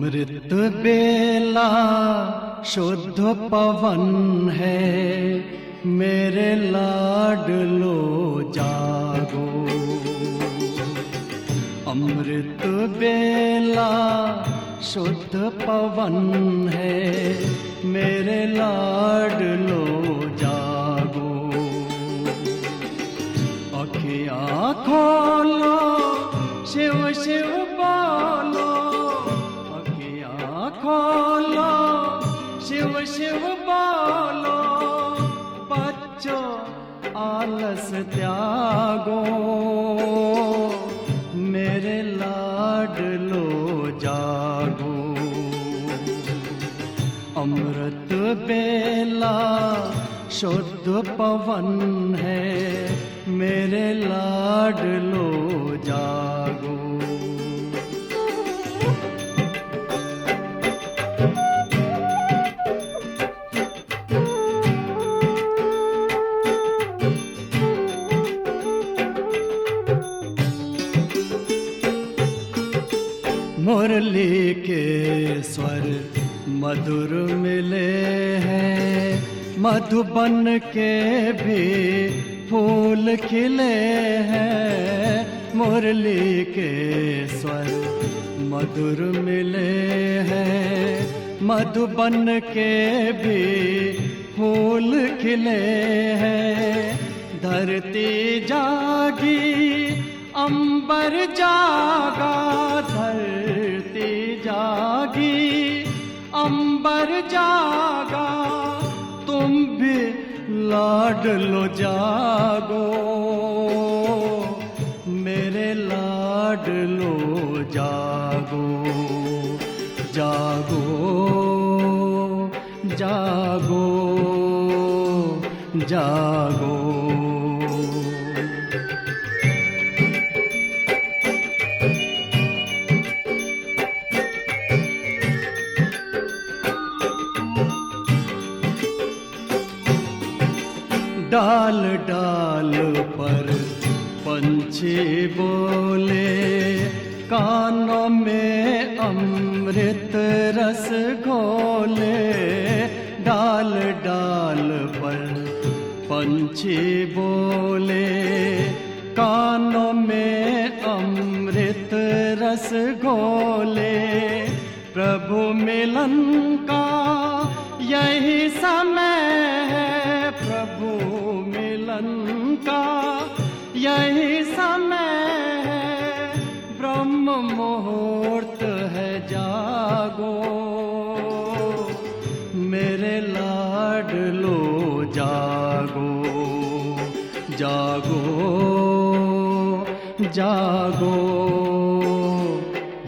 अमृत बेला शुद्ध पवन है, मेरे लाडलो जागो। अमृत बेला शुद्ध पवन है, मेरे लाडलो जागो। अखियाँ खोलो, शिव शिव बोलो, अखियाँ खोलो, शिव शिव बोलो। बच्चों आलस त्यागो, मेरे लाडलो जागो। अमृत बेला शुद्ध पवन है, मेरे लाडलो जागो। मुरली के स्वर मधुर मिले हैं, मधुबन के भी फूल खिले हैं। मुरली के स्वर मधुर मिले हैं, मधुबन के भी फूल खिले हैं। धरती जागी, अंबर जागा, धरती जागी, अंबर जागा। तुम भी लाडलो जागो, मेरे लाडलो जागो। जागो जागो जागो। डाल डाल पर पंछी बोले, कानों में अमृत रस घोले। डाल डाल पर पंछी बोले, कानों में अमृत रस घोले। प्रभु मिलन का यही समय है, प्रभु मिलन का यही समय है। ब्रह्म मुहूर्त है, जागो, मेरे लाडलो जागो। जागो जागो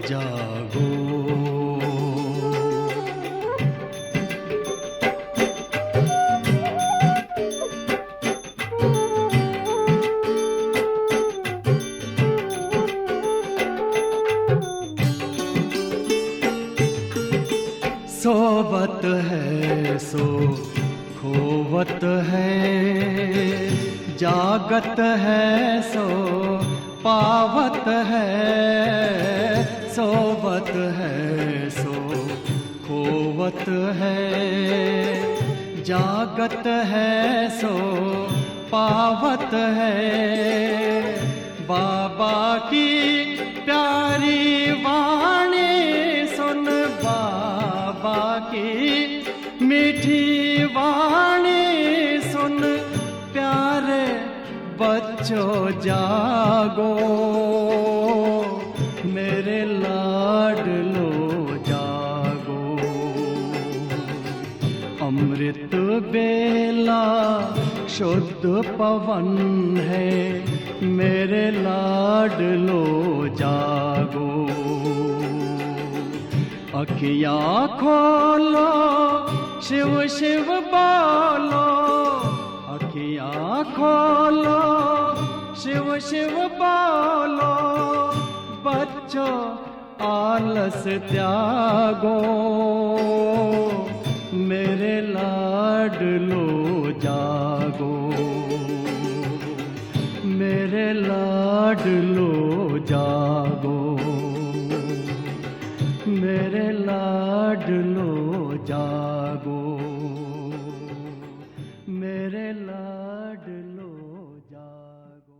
जागो। सोवत है सो खोवत है, जागत है सो पावत है। सोवत है सो खोवत है, जागत है सो पावत है। बाबा की प्यारी वाणी सुन, बाबा की मीठी वाणी सुन। प्यारे बच्चों जागो, मेरे लाडलो जागो। अमृत बेला शुद्ध पवन है, मेरे लाडलो जागो। अखियाँ खोलो, शिव शिव बोलो, अखियाँ खोलो, शिव शिव बोलो। बच्चों आलस त्यागो, मेरे लाडलो जागो। मेरे लाडलो जागो, मेरे मेरे लाडलो जागो।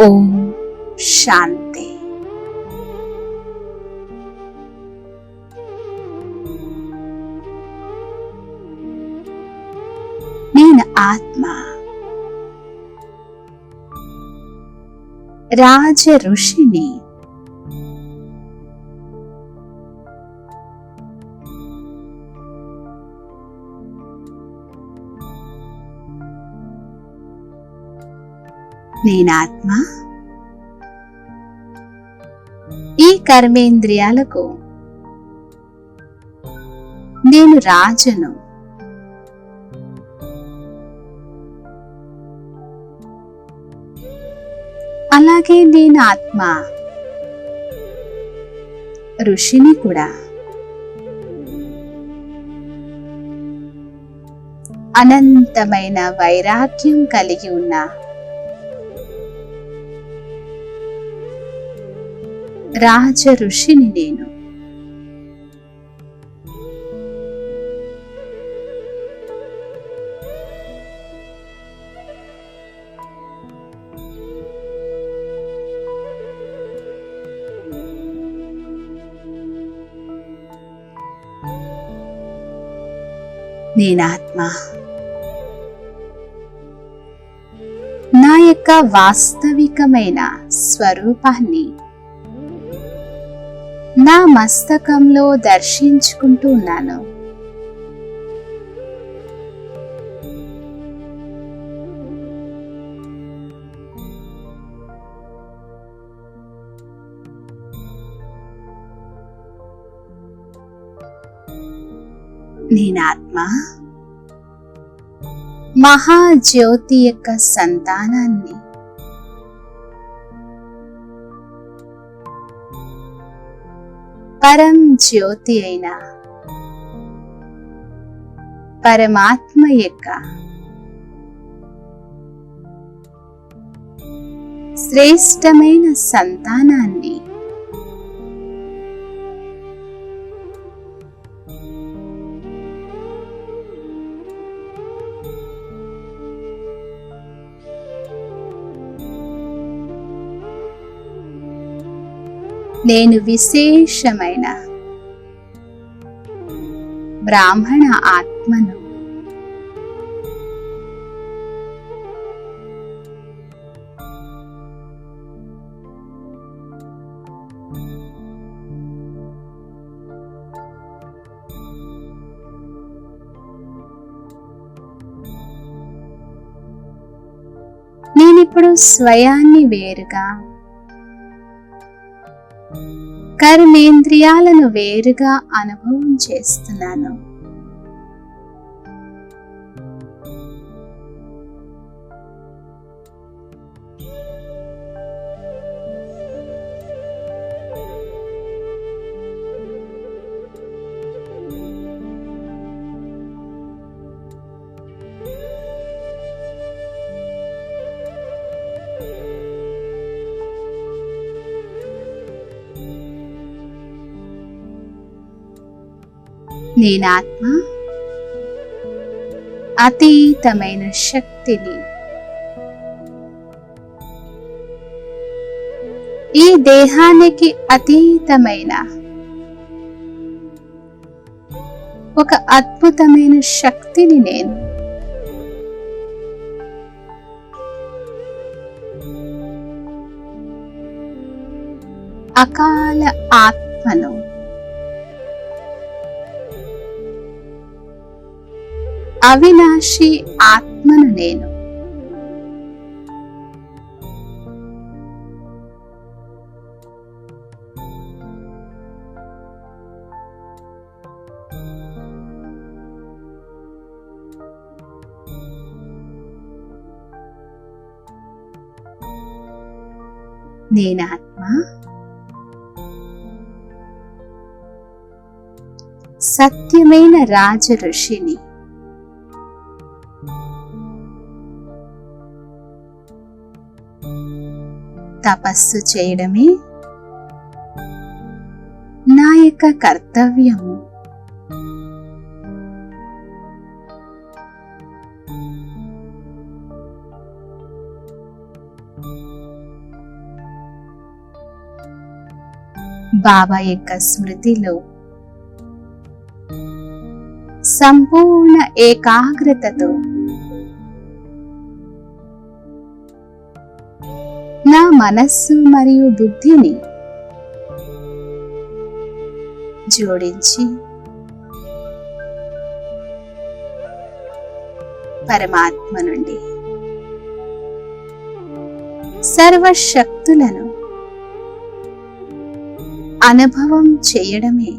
ఓం శాంతి. నేను ఆత్మ, రాజ ఋషిని. నేనాత్మ ఈ కర్మేంద్రియాలకు నేను రాజును. అలాగే నేను ఆత్మ ఋషిని కూడా. అనంతమైన వైరాగ్యం కలిగి ఉన్న రాజ ఋషిని నేను. నేనాత్మ నా యొక్క వాస్తవికమైన స్వరూపాన్ని నా మస్తకంలో దర్శించుకుంటూ ఉన్నాను. నేనాత్మ మహాజ్యోతి యొక్క సంతానాన్ని. పరం జ్యోతి అయిన పరమాత్మ యొక్క శ్రేష్టమైన సంతానాన్ని. నేను విశేషమైన బ్రాహ్మణ ఆత్మను. నేనిప్పుడు స్వయాన్ని వేరుగా, కర్మేంద్రియాలను వేరుగా అనుభవం చేస్తున్నాను. నేనాత్మ అతీతమైన శక్తిని. ఈ దేహానికి అతీతమైన ఒక అద్భుతమైన శక్తిని నేను. అకాల ఆత్మను. అవినాశి ఆత్మను నేను. నేనాత్మ సత్యమైన రాజ ఋషిని. తపస్సు చేయడమే నా యొక్క కర్తవ్యము. బాబా యొక్క స్మృతిలో సంపూర్ణ ఏకాగ్రతతో నా మనస్సు మరియు బుద్ధిని జోడించి పరమాత్మ నుండి సర్వశక్తులను అనుభవం చేయడమే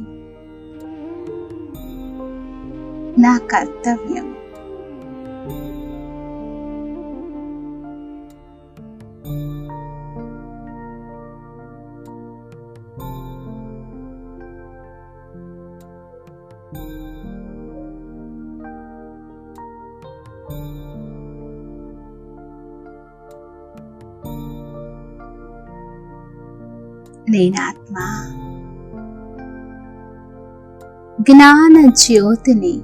నా కర్తవ్యం. నేనాత్మ జ్ఞాన జ్యోతిని.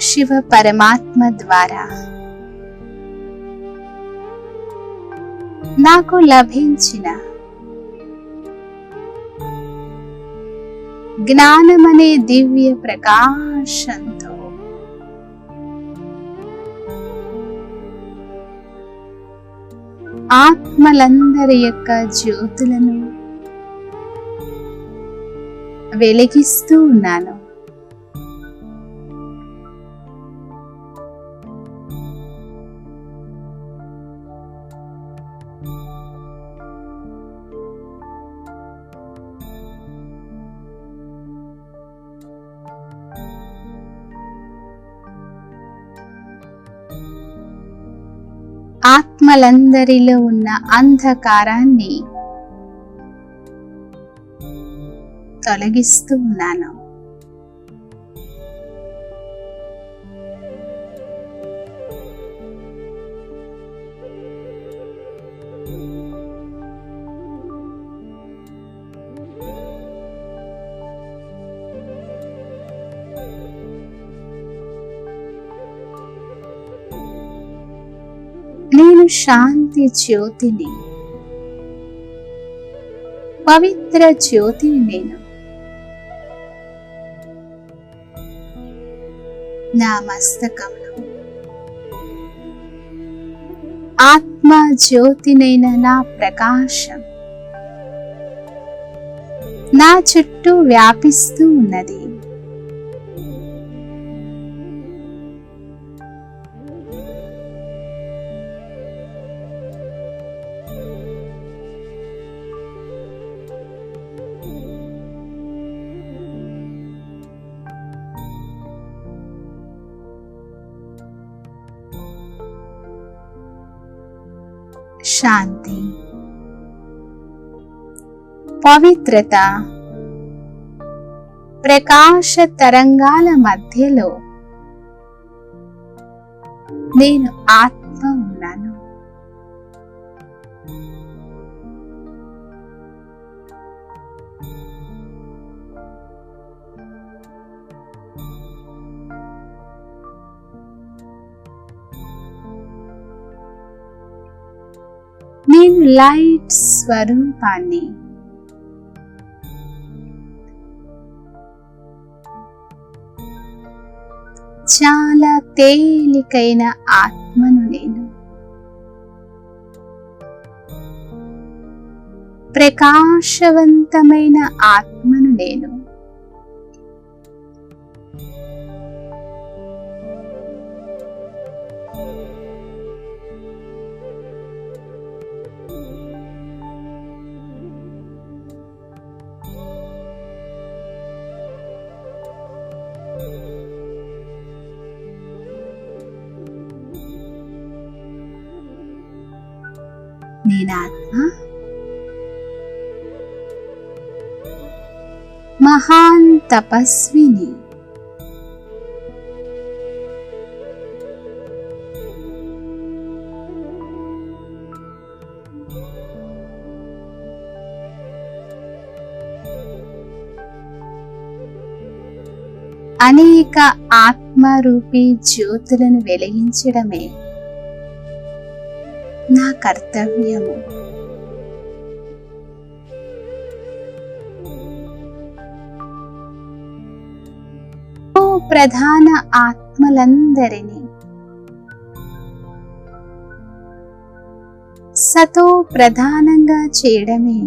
శివ పరమాత్మ ద్వారా నాకు లభించిన జ్ఞానమనే దివ్య ప్రకాశంతో ఆత్మలందరి యొక్క జ్యోతులను వెలిగిస్తూ ఉన్నాను. ఆత్మలందరిలో ఉన్న అంధకారాన్ని తొలగిస్తూ ఉన్నాను. నేను శాంతి జ్యోతిని, పవిత్ర జ్యోతిని. నేను నా మస్తకంలో ఆత్మ జ్యోతినైన నా ప్రకాశం నా చుట్టూ వ్యాపిస్తూ ఉన్నది. శాంతి, పవిత్రత, ప్రకాశ తరంగాల మధ్యలో నేను ఆత్మ ఉన్నాను. నేను లైట్ స్వరూపాన్ని. చాలా తేలికైన ఆత్మను నేను. ప్రకాశవంతమైన ఆత్మను నేను. నేనాత్మ మహాన్ తపస్విని. అనేక ఆత్మరూపీ జ్యోతులను వెలిగించడమే నా కర్తవ్యము. ఓ ప్రధాన ఆత్మలందరినీ సతో ప్రధానంగా చేయడమే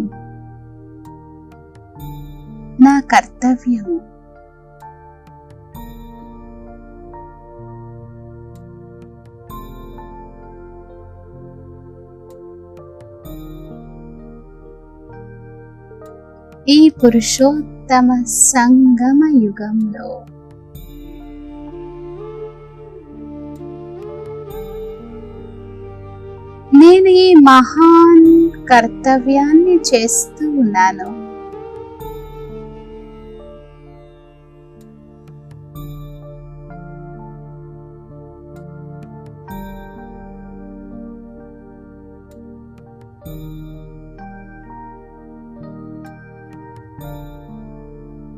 నా కర్తవ్యము. ఈ పురుషోత్తమ సంగమ యుగంలో నేను ఈ మహాన్ కర్తవ్యాన్ని చేస్తూ ఉన్నాను.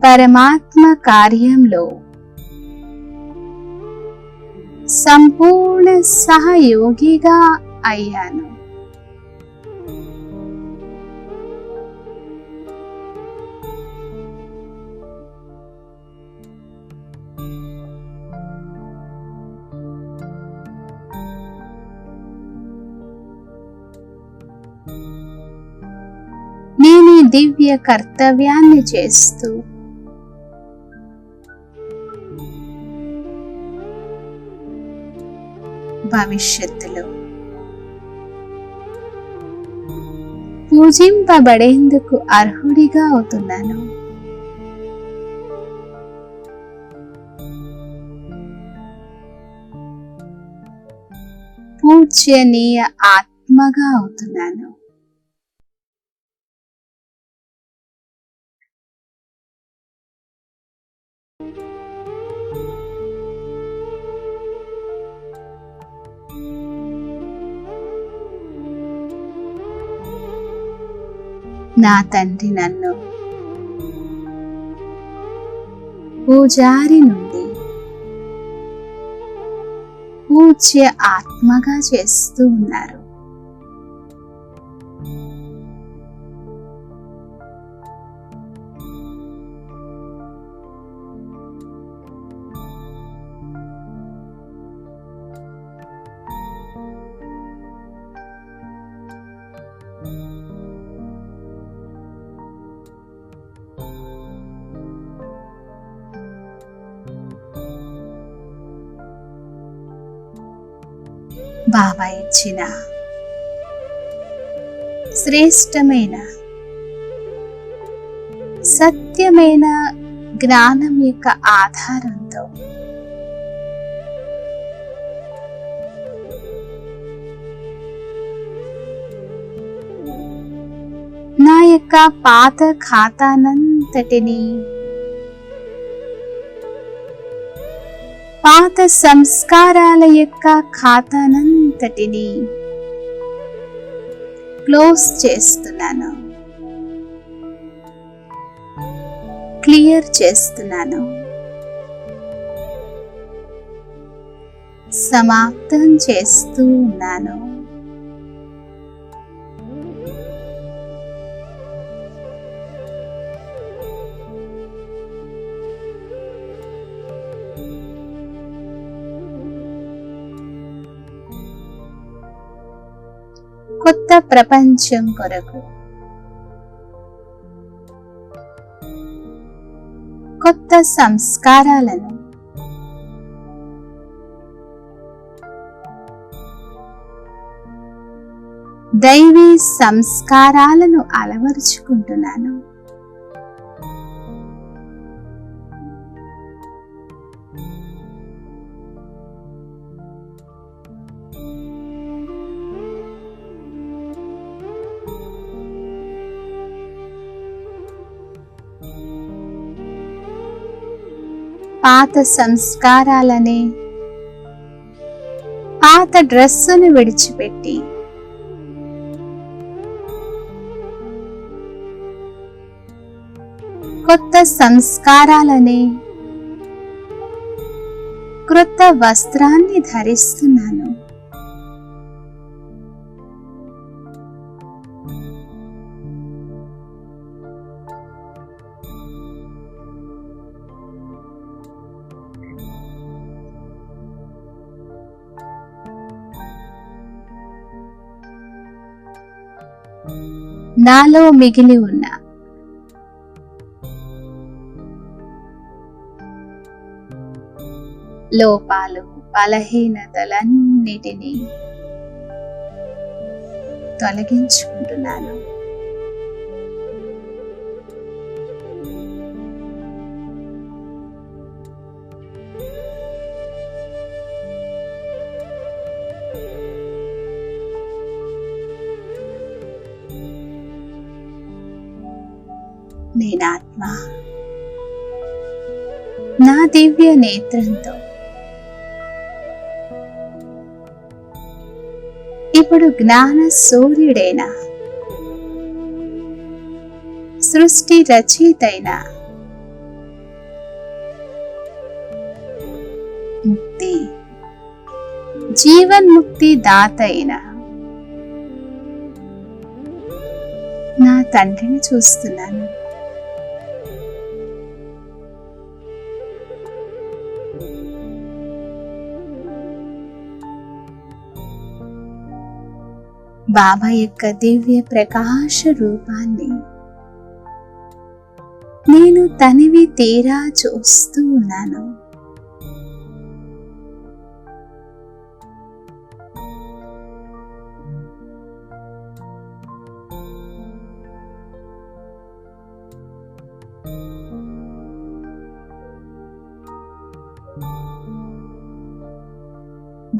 పరమాత్మ కార్యంలో సంపూర్ణ సహయోగిగా అయ్యాను. నేను ఈ దివ్య కర్తవ్యాన్ని చేస్తూ భవిష్యత్తులో పూజింపబడేందుకు అర్హుడిగా అవుతున్నాను. పూజ్యనీయ ఆత్మగా అవుతున్నాను. నా తండ్రి నన్ను పూజారి నుండి పూజ్య ఆత్మగా చేస్తూ ఉన్నారు. బాబా ఇచ్చిన శ్రేష్టమైన సత్యమైన జ్ఞానం యొక్క ఆధారంతో యొక్క పాత ఖాతానంతటిని, పాత సంస్కారాల యొక్క ఖాతానంతటిని క్లోజ్ చేస్తున్నాను, క్లియర్ చేస్తున్నాను, సమాప్తం చేస్తూ ఉన్నాను. కొత్త ప్రపంచం కొరకు, కొత్త సంస్కారాలను, దైవీ సంస్కారాలను అలవరుచుకుంటున్నాను. పాత సంస్కారాలనే పాత డ్రెస్సును విడిచిపెట్టి కొత్త సంస్కారాలనే క్రొత్త వస్త్రాన్ని ధరిస్తున్నాను. నాలో మిగిలి ఉన్న లోపాలు, బలహీనతలన్నిటినీ తొలగించుకుంటున్నాను. నేనాత్మ నా దివ్య నేత్రంతో ఇప్పుడు జ్ఞాన సూర్యుడైన, సృష్టి రచయితైన, ముక్తి జీవన్ముక్తి దాత అయిన నా తండ్రిని చూస్తున్నాను. బాబా యొక్క దివ్య ప్రకాశ రూపాన్ని నేను తనివి తీరా చూస్తూ ఉన్నాను.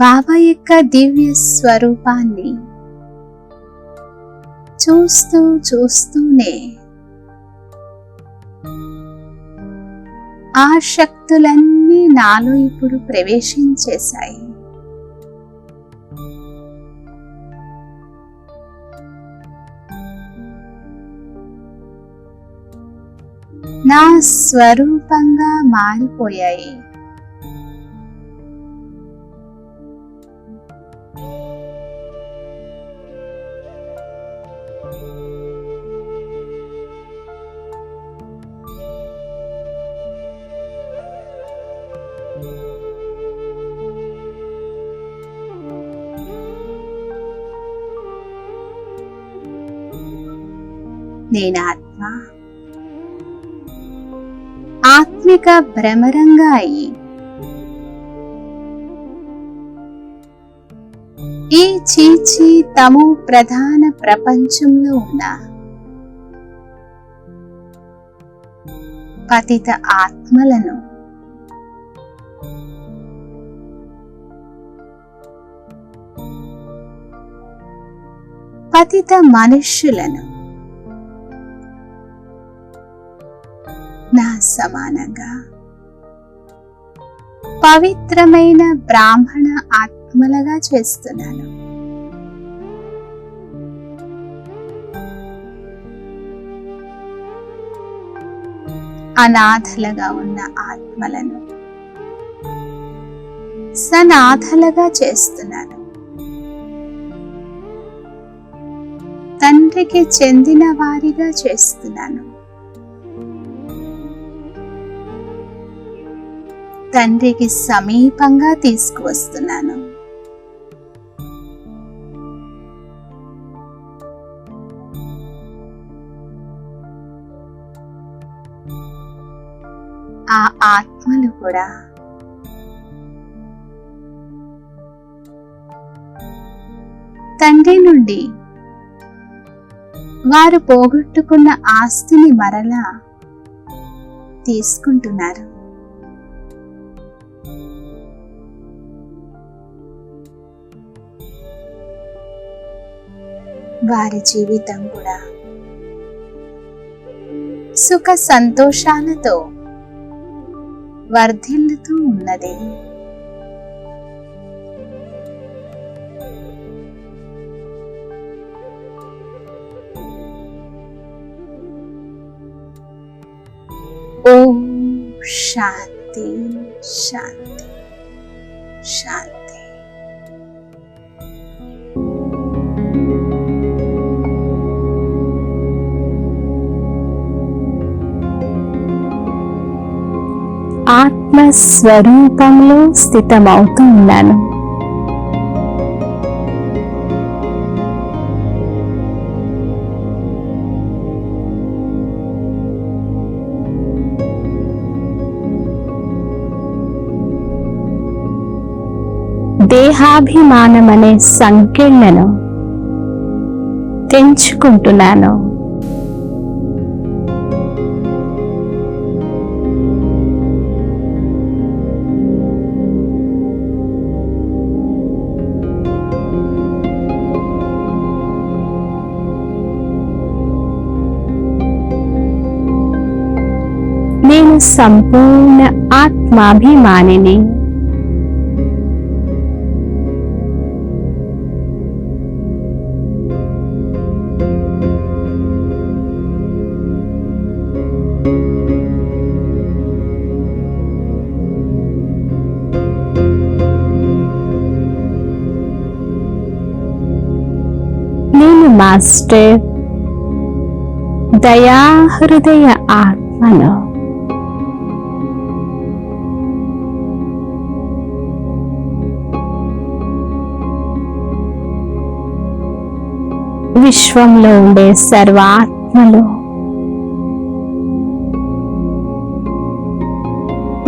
బాబా యొక్క దివ్య స్వరూపాన్ని చూస్తూ చూస్తూనే ఆ శక్తులన్నీ నాలో ఇప్పుడు ప్రవేశించేశాయి. నా స్వరూపంగా మారిపోయాయి. నేనాత్మ ఆత్మిక భ్రమరంగా అయి ఈ చీచి తమో ప్రధాన ప్రపంచంలో ఉన్న పతిత ఆత్మలను పతిత మనుష్యులను నా సమానంగా పవిత్రమైన బ్రాహ్మణ ఆత్మలుగా చేస్తున్నాను. అనాథలుగా ఉన్న ఆత్మలను సనాథలుగా చేస్తున్నాను. తండ్రికి చెందిన వారిగా చేస్తున్నాను. తండ్రికి సమీపంగా తీసుకువస్తున్నాను. ఆ ఆత్మలు కూడా తండ్రి నుండి వారు పోగొట్టుకున్న ఆస్తిని మరలా తీసుకుంటున్నారు. వారి జీవితం కూడా సుఖ సంతోషాలతో వర్ధిల్లుతూ ఉన్నది. ఓం శాంతి శాంతి శాంతి. ఆత్మస్వరూపంలో స్థితమవుతూ ఉన్నాను. దేహాభిమానమనే సంకెళ్లను తెంచుకుంటున్నాను. నేను సంపూర్ణ ఆత్మాభిమానిని. నేను మాస్టర్ దయాహృదయ ఆత్మను. విశ్వంలో ఉండే సర్వాత్మలు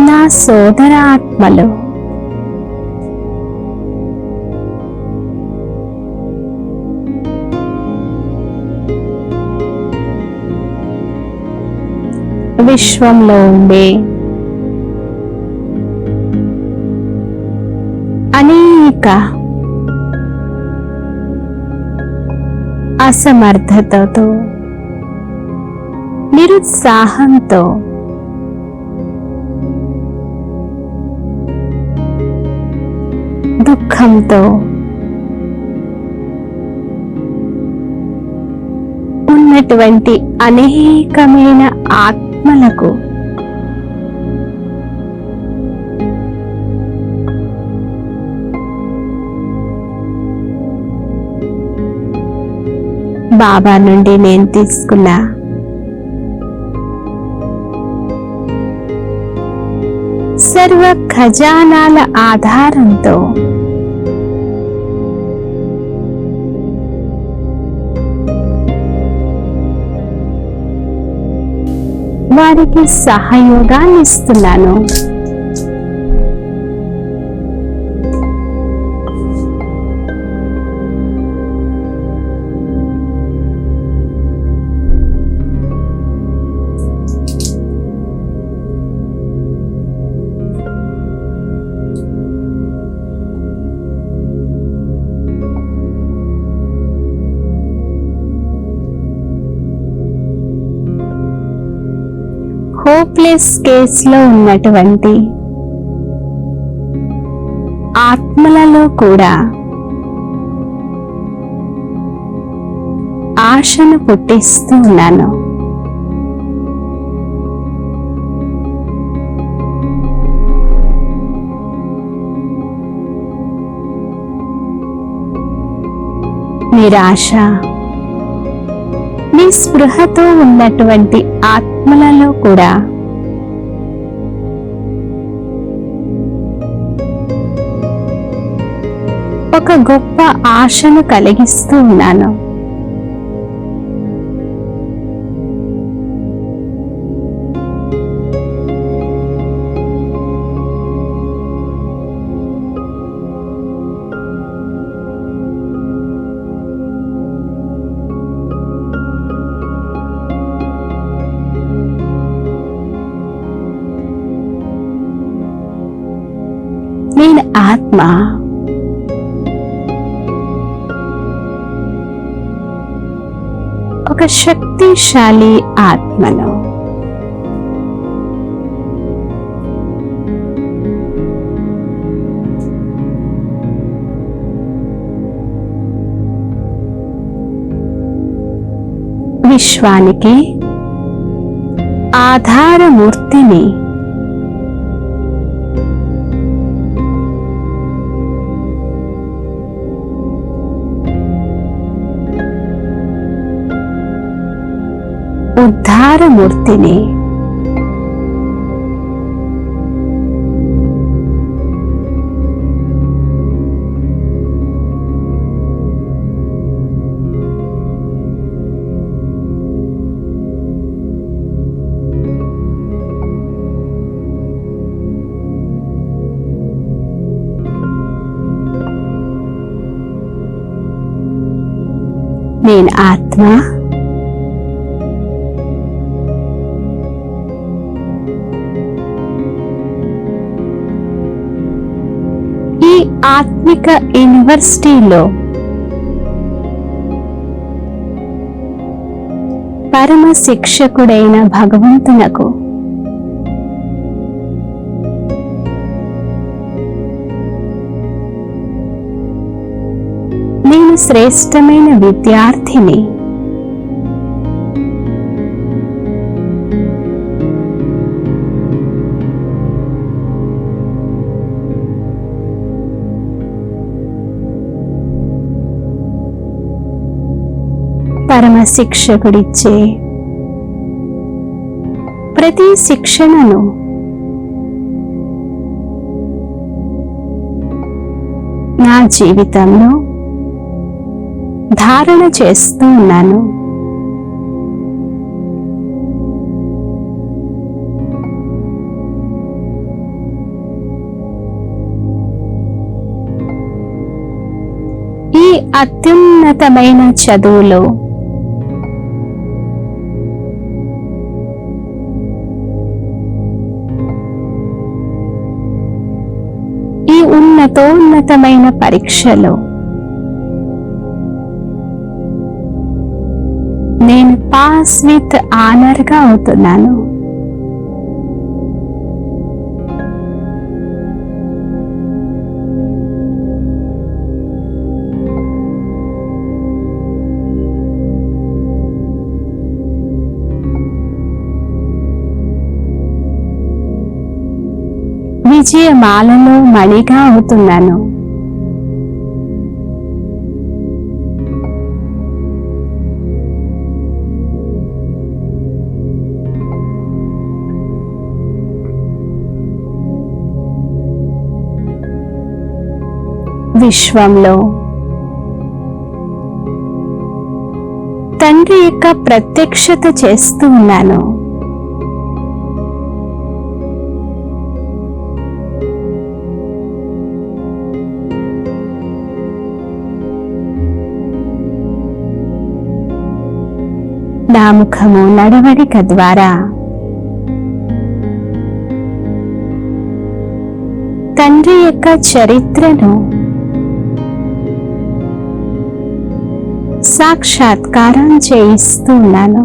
నా సోదరాత్మలు. విశ్వంలో ఉండే అనేక అసమర్థతతో, నిరుత్సాహంతో, దుఃఖంతో ఉన్నటువంటి అనేకమైన ఆత్మలకు బాబా నుండి నేను తీసుకున్న సర్వ ఖజానాల ఆధారంతో వారికి సహయోగాన్ని ఇస్తున్నాను. హోప్ స్లీప్లెస్ కేస్లో ఉన్నటువంటి ఆత్మలలో కూడా ఆశను పుట్టిస్తూ ఉన్నాను. నిరాశ, నిస్పృహతో ఉన్నటువంటి ఆత్మలలో కూడా ఒక గొప్ప ఆశను కలిగిస్తూ ఉన్నాను. నేను ఆత్మ, ఒక శక్తిశాలి ఆత్మను. విశ్వానికి ఆధారమూర్తిని. ఉద్ధారమూర్తిని. నేను ఆత్మ, ఈ ఆత్మిక యూనివర్సిటీలో పరమ శిక్షకుడైన భగవంతునకు నేను శ్రేష్టమైన విద్యార్థిని. పరమ శిక్షకుడిచ్చే ప్రతి శిక్షణను నా జీవితంలో ధారణ చేస్తూ ఉన్నాను. ఈ అత్యున్నతమైన చదువులో ఈ ఉన్నతోన్నతమైన పరీక్షలో నేను పాస్ విత్ ఆనర్గా అవుతున్నాను. విజయమాలలో మణిగా అవుతున్నాను. విశ్వంలో తండ్రి యొక్క ప్రత్యక్షత చేస్తూ ఉన్నాను. నా ముఖము నడవడిక ద్వారా తండ్రి యొక్క చరిత్రను సాక్షాత్కారం చేయిస్తూ ఉన్నాను.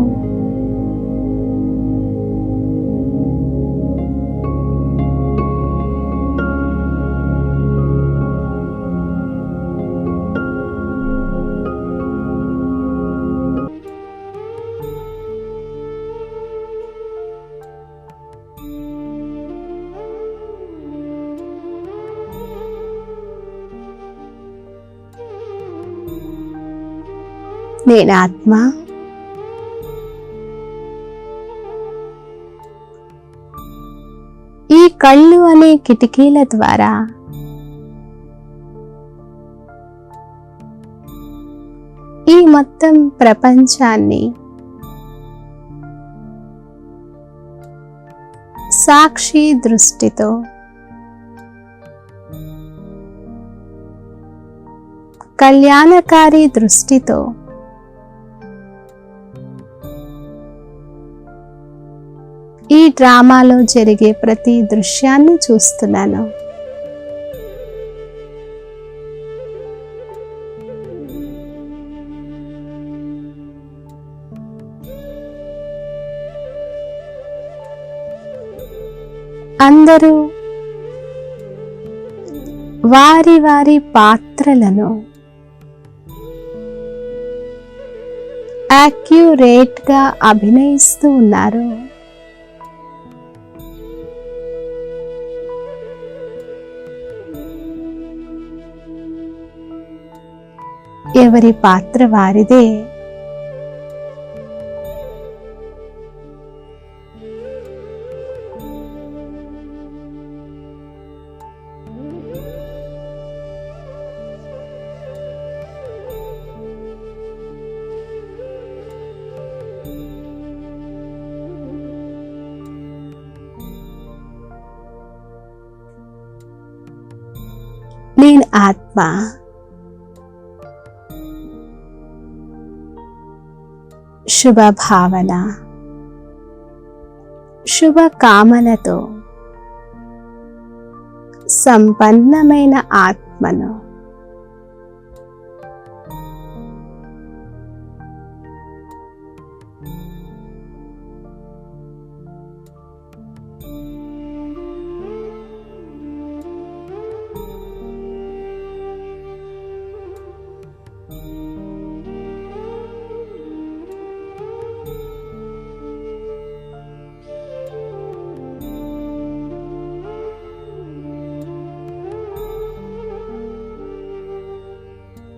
నేను ఆత్మ ఈ కళ్ళు అనే కిటికీల ద్వారా ఈ మొత్తం ప్రపంచాన్ని సాక్షి దృష్టితో కళ్యాణకారి దృష్టితో ఈ డ్రామాలో జరిగే ప్రతి దృశ్యాన్ని చూస్తున్నాను. అందరూ వారి వారి పాత్రలను యాక్యురేట్గా అభినయిస్తూ ఉన్నారు. ఎవరి పాత్ర వారిదే. నేను ఆత్మ శుభ భావన శుభ కామనతో సంపన్నమైన ఆత్మను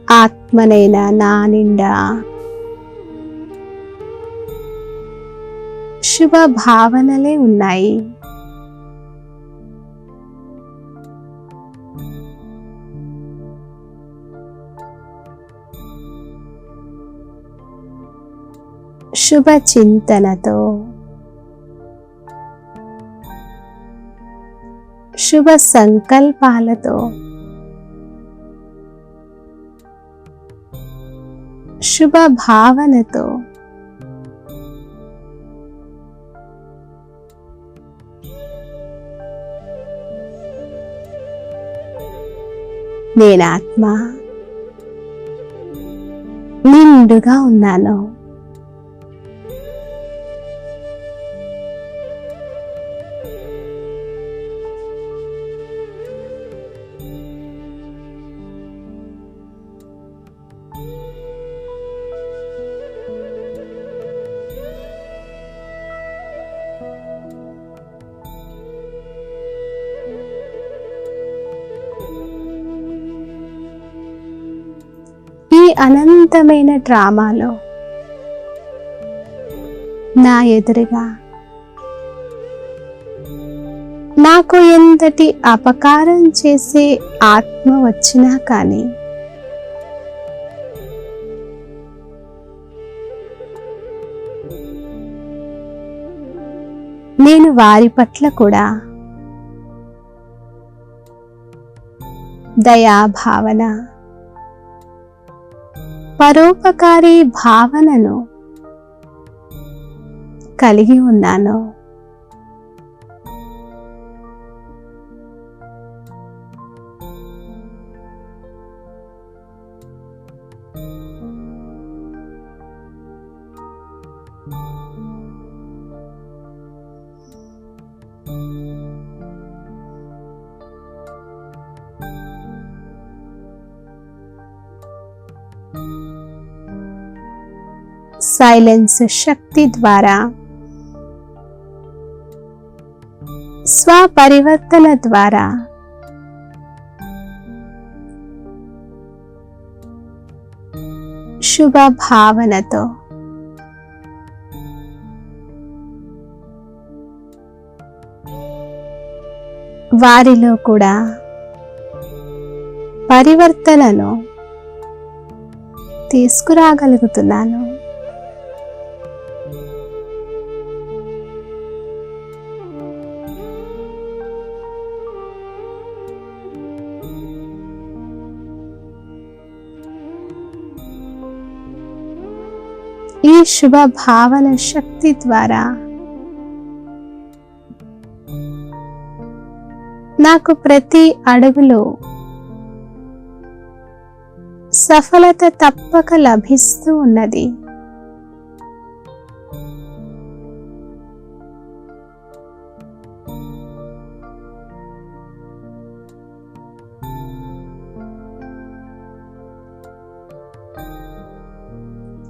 ఆత్మనైన నా నిండా శుభ భావనలే ఉన్నాయి. శుభ చింతనతో శుభ సంకల్పాలతో శుభ భావనతో నేను ఆత్మ నిండుగా ఉన్నాను. ఈ అనంతమైన డ్రామాలో నా ఎదురుగా నాకు ఎంతటి అపకారం చేసే ఆత్మ వచ్చినా కానీ నేను వారి పట్ల కూడా దయాభావన పరోపకారి భావనను కలిగి ఉన్నాను. సైలెన్స్ శక్తి ద్వారా స్వపరివర్తన ద్వారా శుభ భావనతో వారిలో కూడా పరివర్తనను తీసుకురాగలుగుతున్నాను. ఈ శుభ భావన శక్తి ద్వారా నాకు ప్రతి అడుగులో సఫలత తప్పక లభిస్తూ ఉన్నది.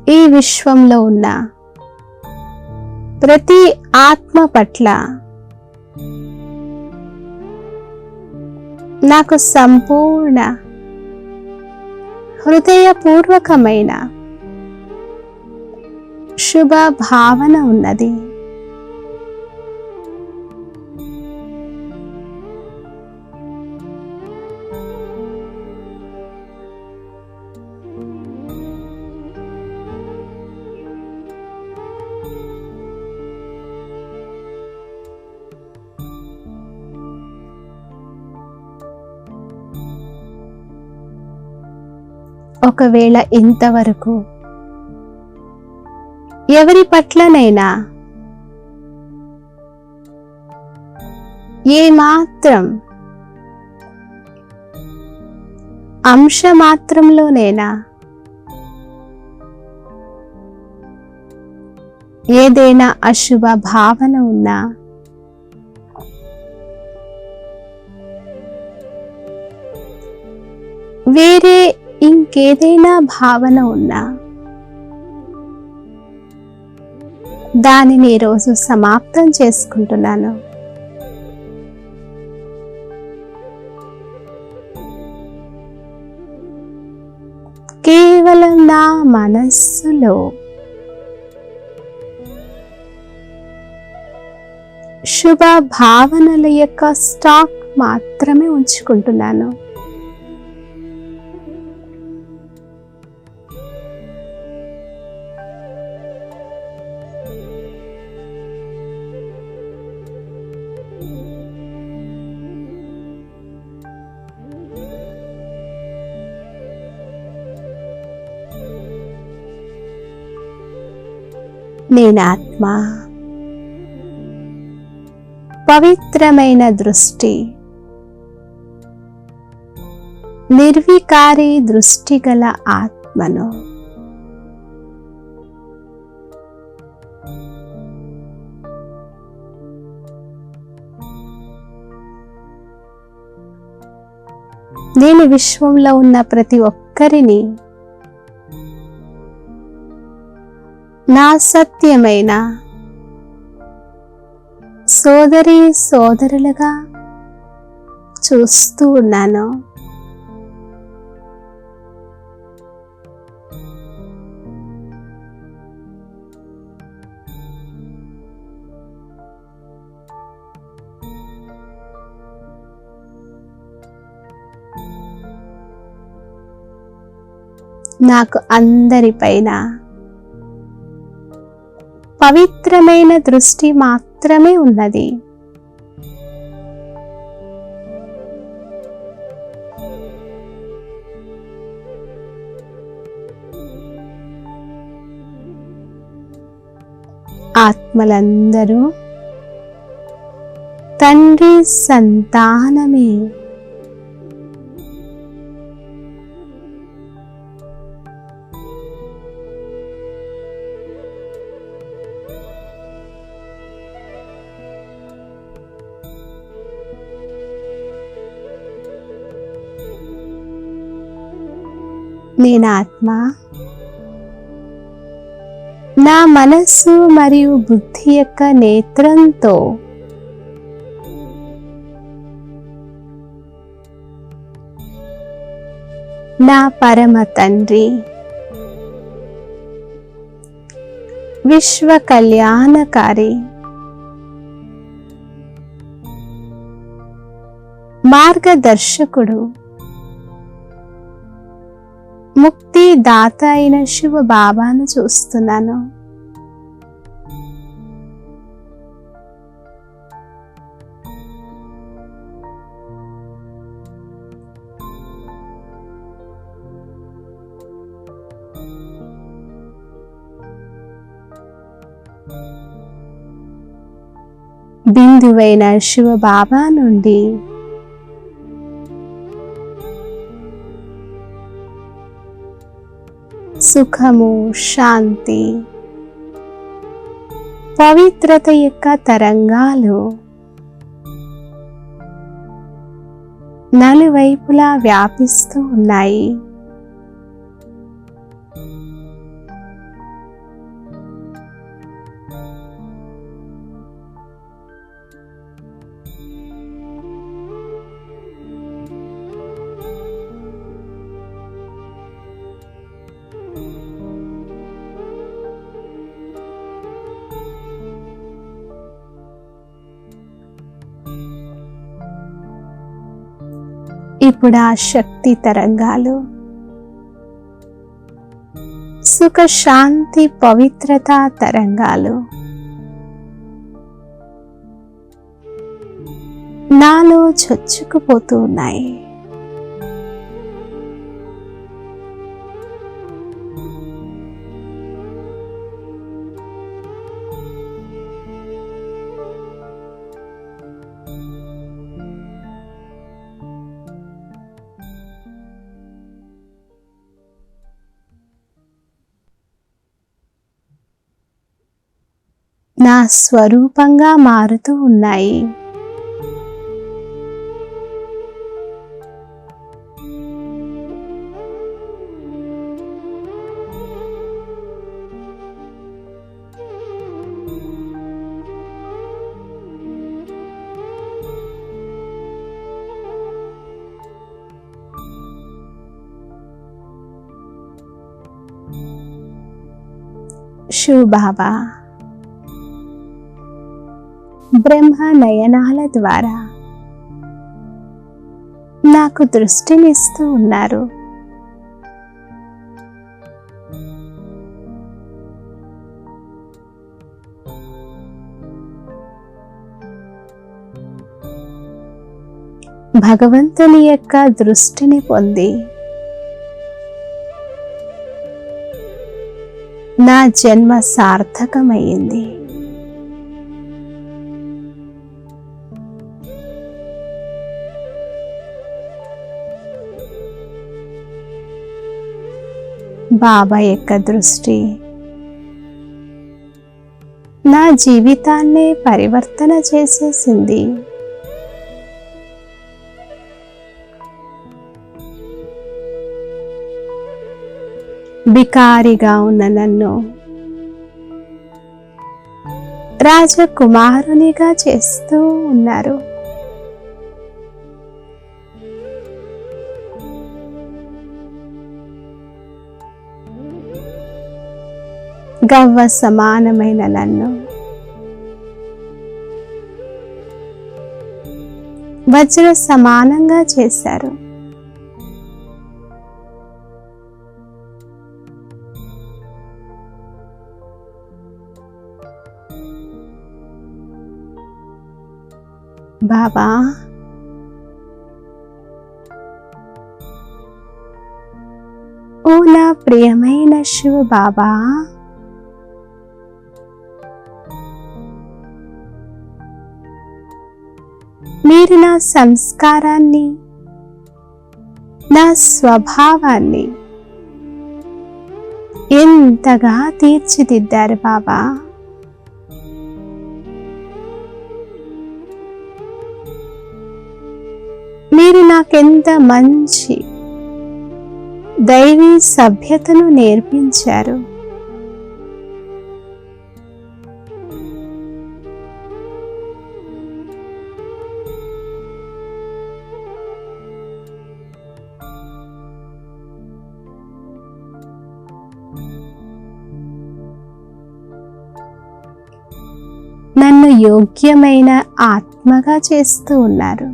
ఈ విశ్వంలో ఉన్న ప్రతి ఆత్మ పట్ల నాకు సంపూర్ణ హృదయపూర్వకమైన శుభ భావన ఉన్నది. ఒకవేళ ఇంతవరకు ఎవరి పట్లనైనా ఏమాత్రం అంశమాత్రంలోనైనా ఏదైనా అశుభ భావన ఉన్నా వేరే ఇంకేదైనా భావన ఉన్నా దానిని ఈరోజు సమాప్తం చేసుకుంటున్నాను. కేవలం నా మనస్సులో శుభ భావనల యొక్క స్టాక్ మాత్రమే ఉంచుకుంటున్నాను. నేనాత్మ పవిత్రమైన దృష్టి, నిర్వికారి దృష్టి గల ఆత్మను. నేను విశ్వంలో ఉన్న ప్రతి ఒక్కరిని నా సత్యమైన సోదరి సోదరులుగా చూస్తూ ఉన్నాను. నాకు అందరిపైన పవిత్రమైన దృష్టి మాత్రమే ఉన్నది. ఆత్మలందరూ తండ్రి సంతానమే. నేనాత్మ నా మనస్సు మరియు బుద్ధి యొక్క నేత్రంతో నా పరమ తండ్రి విశ్వ కళ్యాణకారి, మార్గదర్శకుడు, ముక్తి దాత అయిన శివ బాబాను చూస్తున్నాను. బిందువైన శివ బాబా నుండి సుఖము, శాంతి, పవిత్రత యొక్క తరంగాలు నలువైపులా వ్యాపిస్తూ ఉన్నాయి. ఇప్పుడు ఆ శక్తి తరంగాలు సుఖ, శాంతి, పవిత్రత తరంగాలు నాలో చొచ్చుకుపోతూ ఉన్నాయి. నా స్వరూపంగా మారుతూ ఉన్నాయి. శివ బాబా బ్రహ్మ నయనాల ద్వారా నాకు దృష్టినిస్తూ ఉన్నారు. భగవంతుని యొక్క దృష్టిని పొంది నా జన్మ సార్థకమైంది. బాబా యొక్క దృష్టి నా జీవితాన్నే పరివర్తన చేసేసింది. బికారిగా ఉన్న నన్ను రాజకుమారునిగా చేస్తూ ఉన్నారు. గవ్వ సమానమైన నన్ను వజ్ర సమానంగా చేశారు. బాబా ఓ నా ప్రియమైన శివ బాబా, మీరు నా సంస్కారాన్ని, నా స్వభావాన్ని ఎంతగా తీర్చిదిద్దారు బాబా. మీరు నాకెంత మంచి దైవీ సభ్యతను నేర్పించారు. నన్ను యోగ్యమైన ఆత్మగా చేస్తూ ఉన్నారు.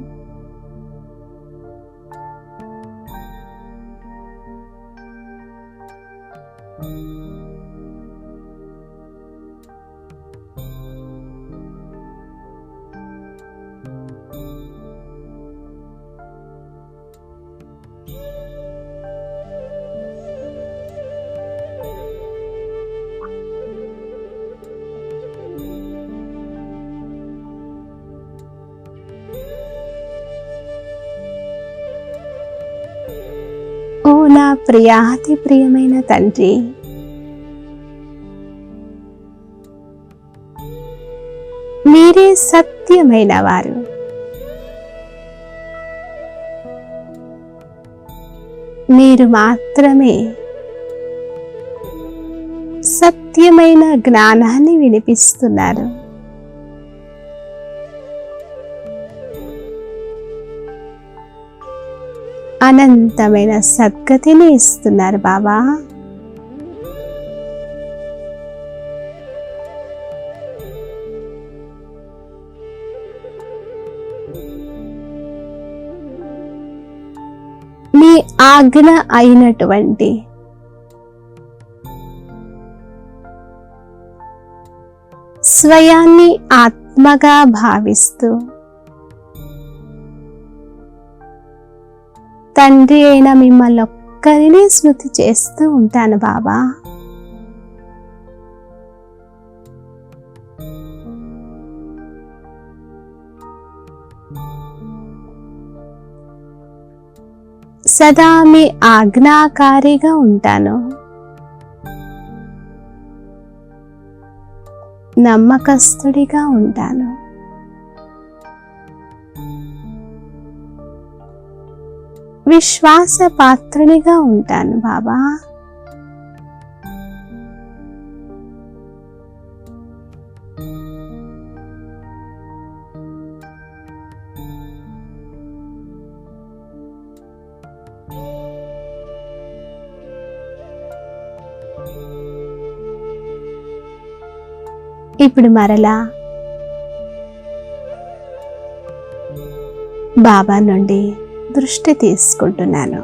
ఓ నా ప్రియాతి ప్రియమైన తండ్రి, మీరే సత్యమైన వారు. మీరు మాత్రమే సత్యమైన జ్ఞానాన్ని వినిపిస్తున్నారు. అనంతమైన సద్గతిని ఇస్తున్నారు బాబా. మీ ఆజ్ఞ అయినటువంటి స్వయాన్ని ఆత్మగా భావిస్తూ తండ్రి అయిన మిమ్మల్ని ఒక్కరిని స్మృతి చేస్తూ ఉంటాను బాబా. సదా మీ ఆజ్ఞాకారిగా ఉంటాను. నమ్మకస్తుడిగా ఉంటాను. విశ్వాస పాత్రునిగా ఉంటాను బాబా. ఇప్పుడు మరలా బాబా నుండి దృష్టి తీసుకుంటున్నాను.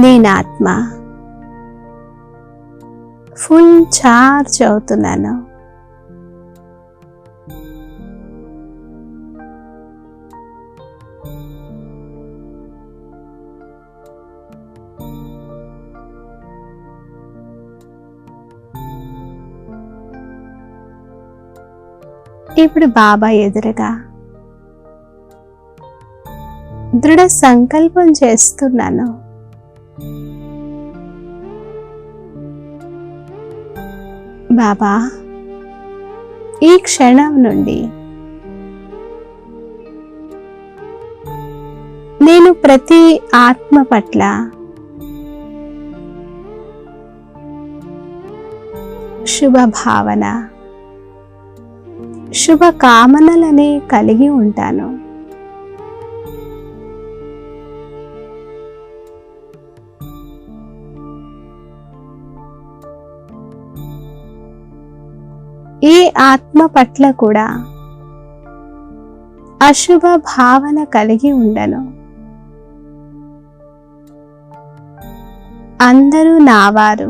నేనాత్మ ఫుల్ ఛార్జ్ అవుతున్నాను. ఇప్పుడు బాబా ఎదురుగా దృఢ సంకల్పం చేస్తున్నాను. బాబా, ఈ క్షణం నుండి నేను ప్రతి ఆత్మ పట్ల శుభ భావన, శుభ కామనలని కలిగి ఉంటాను. ఏ ఆత్మ పట్ల కూడా అశుభ భావన కలిగి ఉండను. అందరూ నావారు,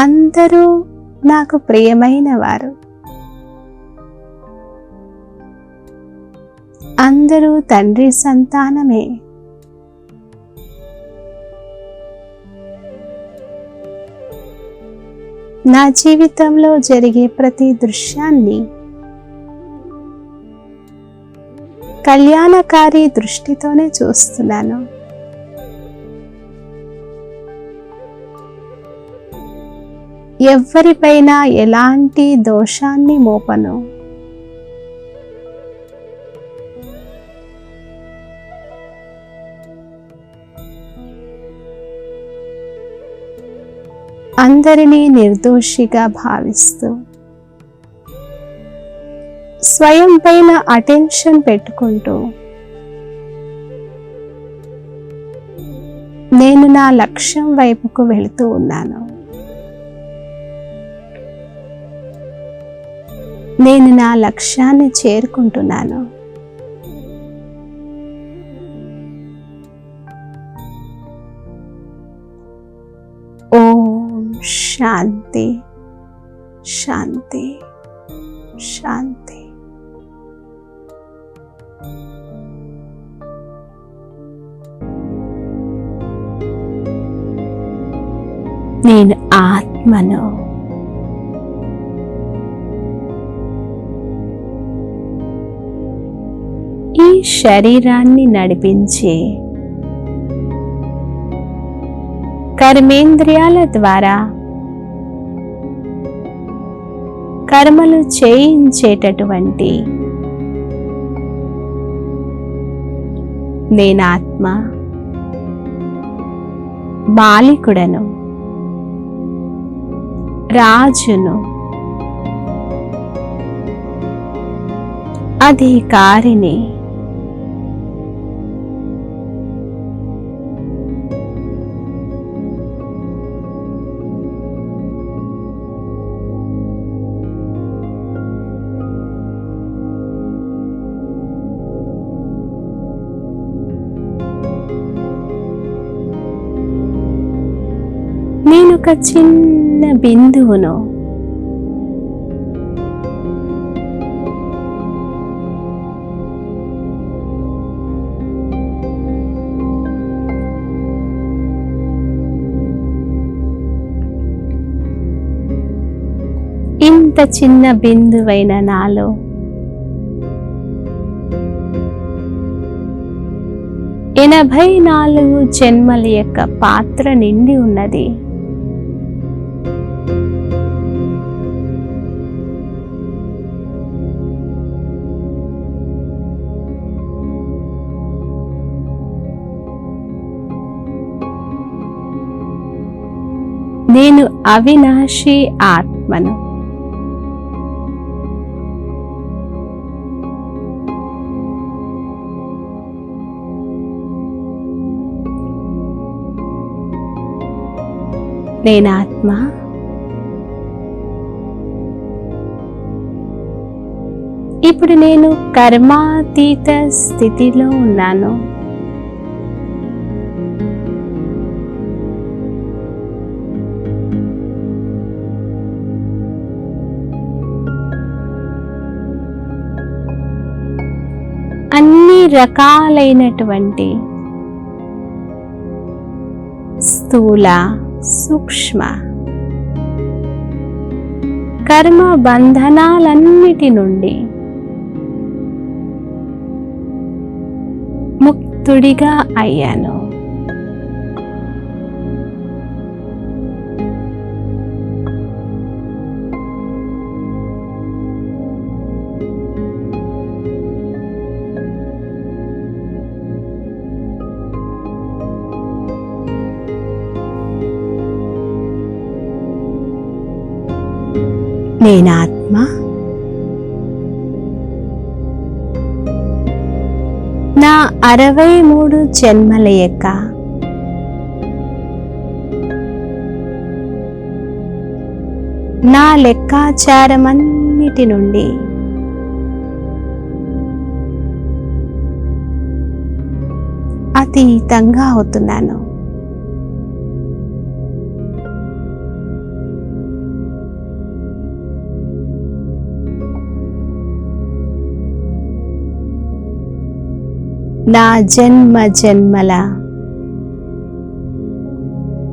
అందరూ నాకు ప్రియమైన వారు, అందరూ తండ్రి సంతానమే. నా జీవితంలో జరిగే ప్రతి దృశ్యాన్ని కళ్యాణకారి దృష్టితోనే చూస్తున్నాను. ఎవ్వరిపైన ఎలాంటి దోషాన్ని మోపను. అందరినీ నిర్దోషిగా భావిస్తూ స్వయం పైన అటెన్షన్ పెట్టుకుంటూ నేను నా లక్ష్యం వైపుకు వెళుతూ ఉన్నాను. నేను నా లక్ష్యాన్ని చేరుకుంటున్నాను. ఓం శాంతి శాంతి శాంతి. నేను ఆత్మను. ఈ శరీరాన్ని నడిపించి కర్మేంద్రియాల ద్వారా కర్మలు చేయించేటటువంటి నేనాత్మ మాలికుడను, రాజును, అధికారిని. నేనొక చిన్న బిందువును. ఇంత చిన్న బిందువైన నాలో ఎనభై 84 జన్మల యొక్క పాత్ర నిండి ఉన్నది. నేను అవినాశి ఆత్మను. నేనాత్మ ఇప్పుడు నేను కర్మాతీత స్థితిలో ఉన్నాను. అన్ని రకాలైనటువంటి స్థూల, సూక్ష్మ కర్మ బంధనాలన్నిటి నుండి ముక్తుడిగా అయ్యాను. నేనాత్మ నా 63 జన్మల యొక్క నా లెక్కాచారమన్నిటి నుండి అతీతంగా అవుతున్నాను. నా జన్మ జన్మల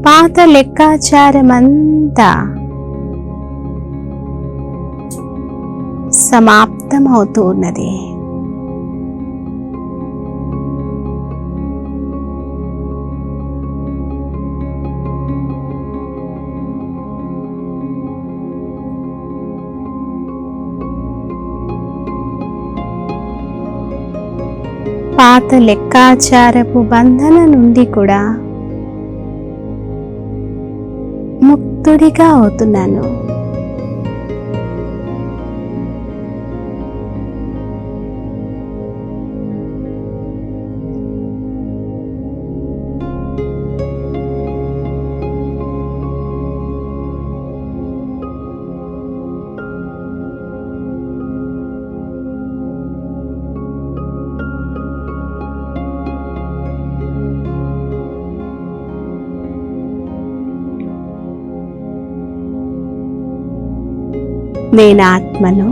పాత లెక్కాచారమంతా సమాప్తమవుతూ ఉన్నది. పాత లెక్కాచారపు బంధన నుండి కూడా ముక్తుడిగా అవుతున్నాను. నేను ఆత్మను.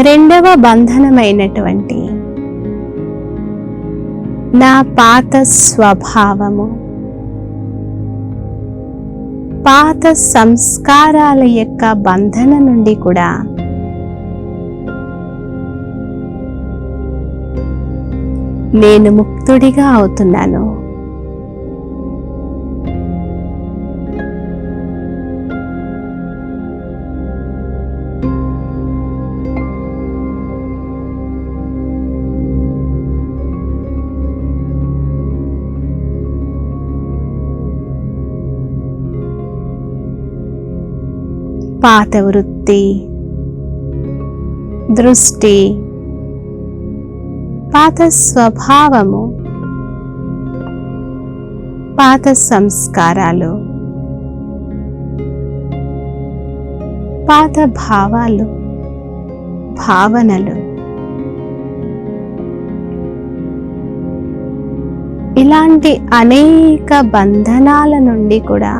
రెండవ బంధనమైనటువంటి నా పాత స్వభావము, పాత సంస్కారాల యొక్క బంధన నుండి కూడా నేను ముక్తుడిగా అవుతున్నాను. పాత వృత్తి, దృష్టి, పాత స్వభావము, పాత సంస్కారాలు, పాత భావాలు, భావనలు, ఇలాంటి అనేక బంధనాల నుండి కూడా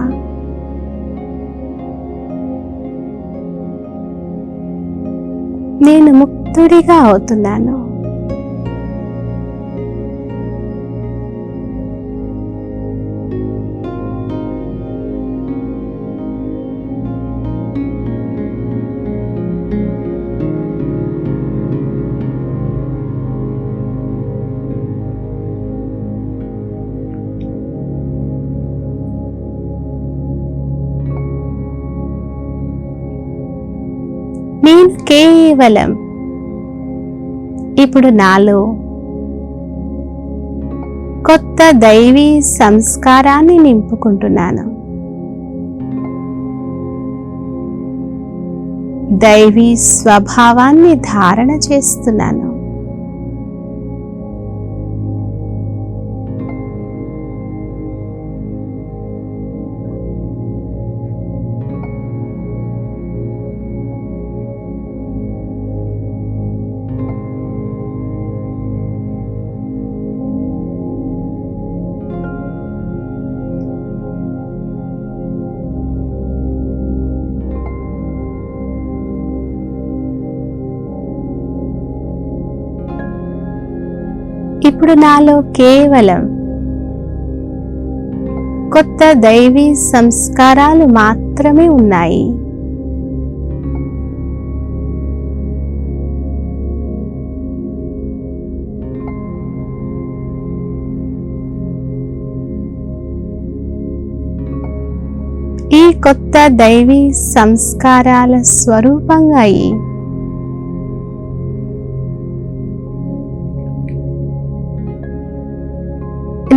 నేను ముక్తుడిగా అవుతున్నాను. నేను కేవలం ఇప్పుడు నాలో కొత్త దైవీ సంస్కారాన్ని నింపుకుంటున్నాను. దైవీ స్వభావాన్ని ధారణ చేస్తున్నాను. ఇప్పుడు నాలో కేవలం కొత్త దైవీ సంస్కారాలు మాత్రమే ఉన్నాయి. ఈ కొత్త దైవీ సంస్కారాల స్వరూపంగా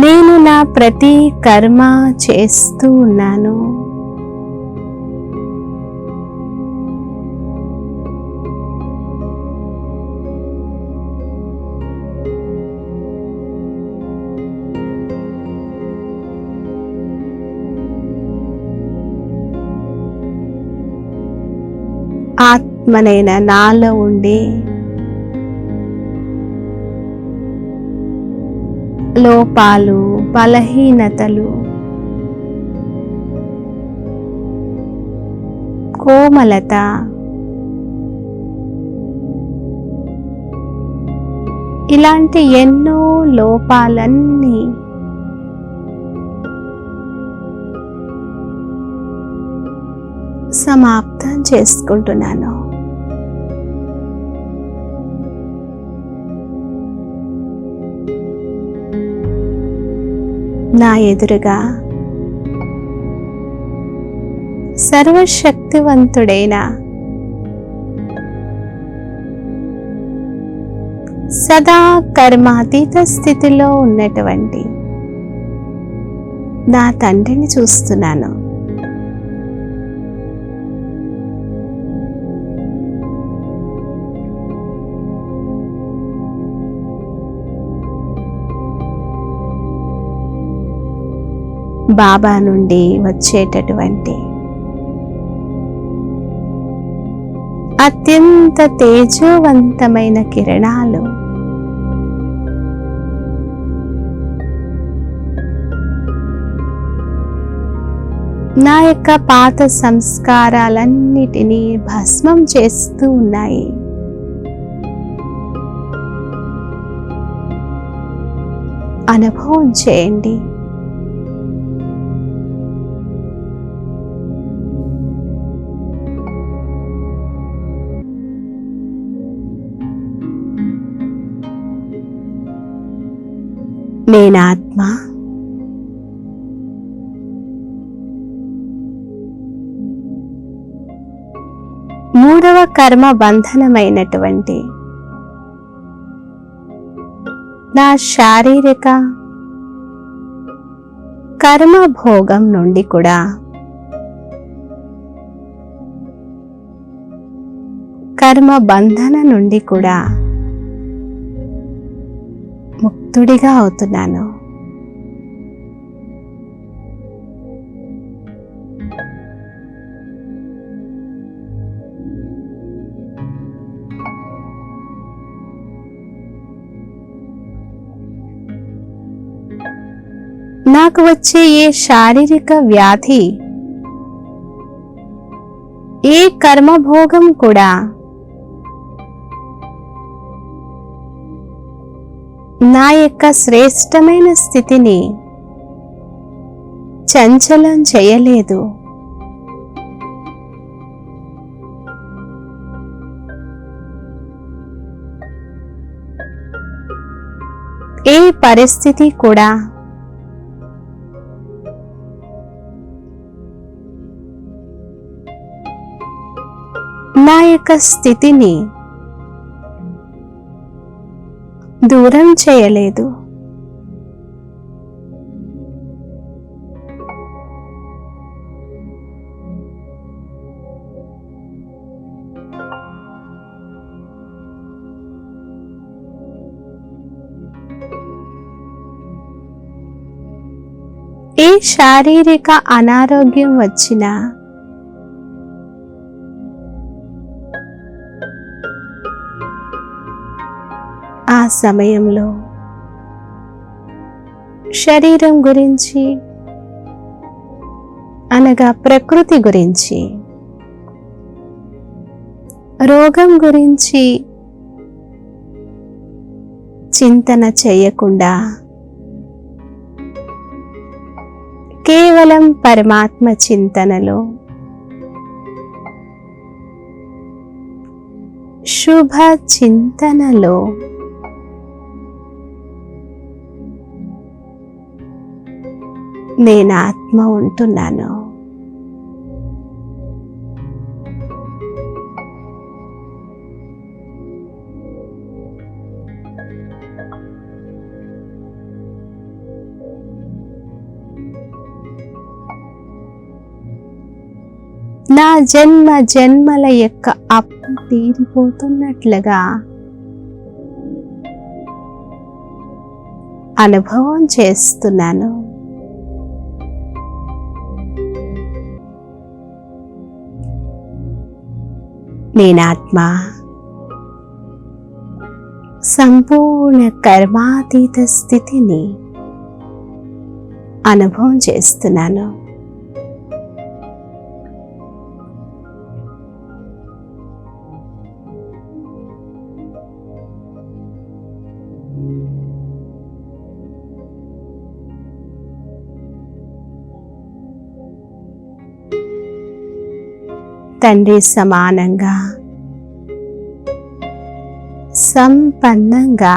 నేను నా ప్రతి కర్మ చేస్తూ ఉన్నాను. ఆత్మనైన నాలో ఉండే లోపాలు, బలహీనతలు, కోమలత, ఇలాంటి ఎన్నో లోపాలన్నీ సమాప్తం చేసుకుంటున్నాను. నా ఎదురుగా సర్వశక్తివంతుడైన సదా కర్మాతీత స్థితిలో ఉన్నటువంటి నా తండ్రిని చూస్తున్నాను. బాబా నుండి వచ్చేటటువంటి అత్యంత తేజోవంతమైన కిరణాలు నా యొక్క పాత సంస్కారాలన్నిటినీ భస్మం చేస్తూ ఉన్నాయి. అనుభవం చేయండి. నేనాత్మ మూడవ కర్మ బంధనమైనటువంటి నా శారీరక కర్మ భోగం నుండి కూడా కర్మ బంధన నుండి కూడా ముక్తుడిగా అవుతున్నాను. నాకు వచ్చే ఏ శారీరక వ్యాధి, ఏ కర్మభోగం కూడా నా యొక్క శ్రేష్టమైన స్థితిని చంచలం చేయలేదు. ఏ పరిస్థితి కూడా నా యొక్క స్థితిని దూరం చేయలేదు. ఏ శారీరక అనారోగ్యం వచ్చినా ఆ సమయంలో శరీరం గురించి అనగా ప్రకృతి గురించి, రోగం గురించి చింతన చేయకుండా కేవలం పరమాత్మ చింతనలో, శుభ చింతనలో నేను ఆత్మ ఉంటున్నాను. నా జన్మ జన్మల యొక్క అప్పు తీరిపోతున్నట్లుగా అనుభవం చేస్తున్నాను. నేనాత్మ సంపూర్ణ కర్మాతీత స్థితిని అనుభవం చేస్తున్నాను. తండ్రి సమానంగా, సంపన్నంగా,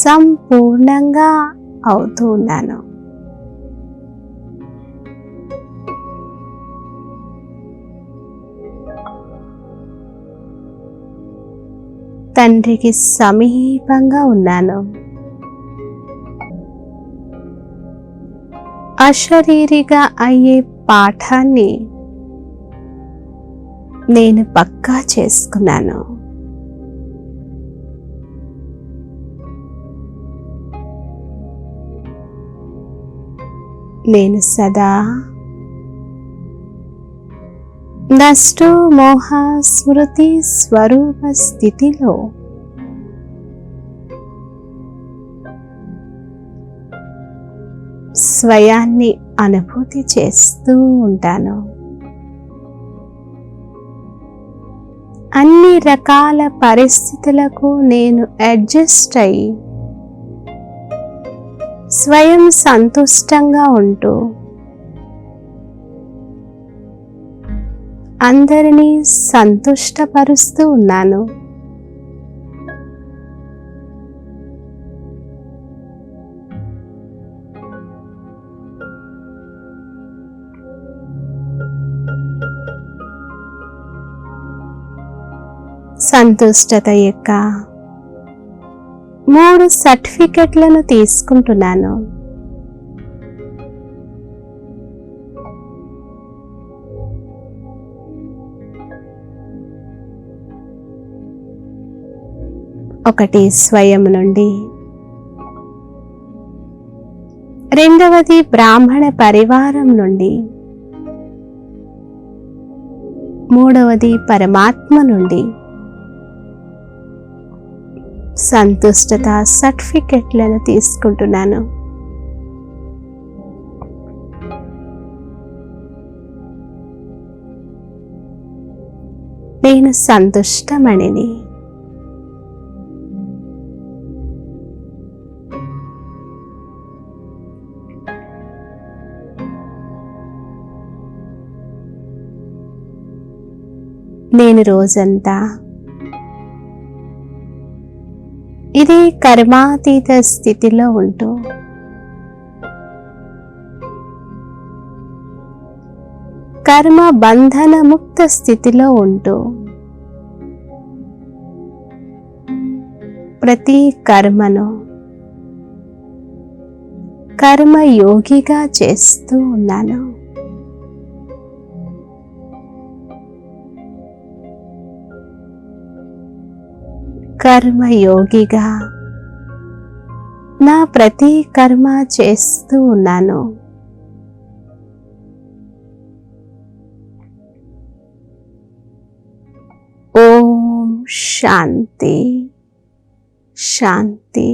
సంపూర్ణంగా అవుతూ ఉన్నాను. తండ్రికి సమీపంగా ఉన్నాను. అశరీరిగా అయ్యే పాఠాన్ని నేను పక్కా చేసుకున్నాను. నేను సదా నష్టో మోహ స్మృతి స్వరూప స్థితిలో స్వయాన్ని అనుభూతి చేస్తూ ఉంటాను. అన్ని రకాల పరిస్థితులకు నేను అడ్జస్ట్ అయ్యి స్వయం సంతుష్టంగా ఉంటూ అందరినీ సంతుష్టపరుస్తూ ఉన్నాను. సంతుష్టత యొక్క 3 సర్టిఫికెట్లను తీసుకుంటున్నాను. ఒకటి స్వయం నుండి, రెండవది బ్రాహ్మణ పరివారం నుండి, మూడవది పరమాత్మ నుండి. సంతుష్టత సర్టిఫికెట్లను తీసుకుంటున్నాను. నేను సంతుష్టమణిని. నేను రోజంతా ఇదే కర్మాతీత స్థితిలో ఉంటూ కర్మ బంధన ముక్త స్థితిలో ఉంటూ ప్రతి కర్మను కర్మయోగిగా చేస్తూ ఉన్నాను. కర్మయోగిగా నా ప్రతి కర్మ చేస్తూ ఉన్నాను. ఓం శాంతి శాంతి.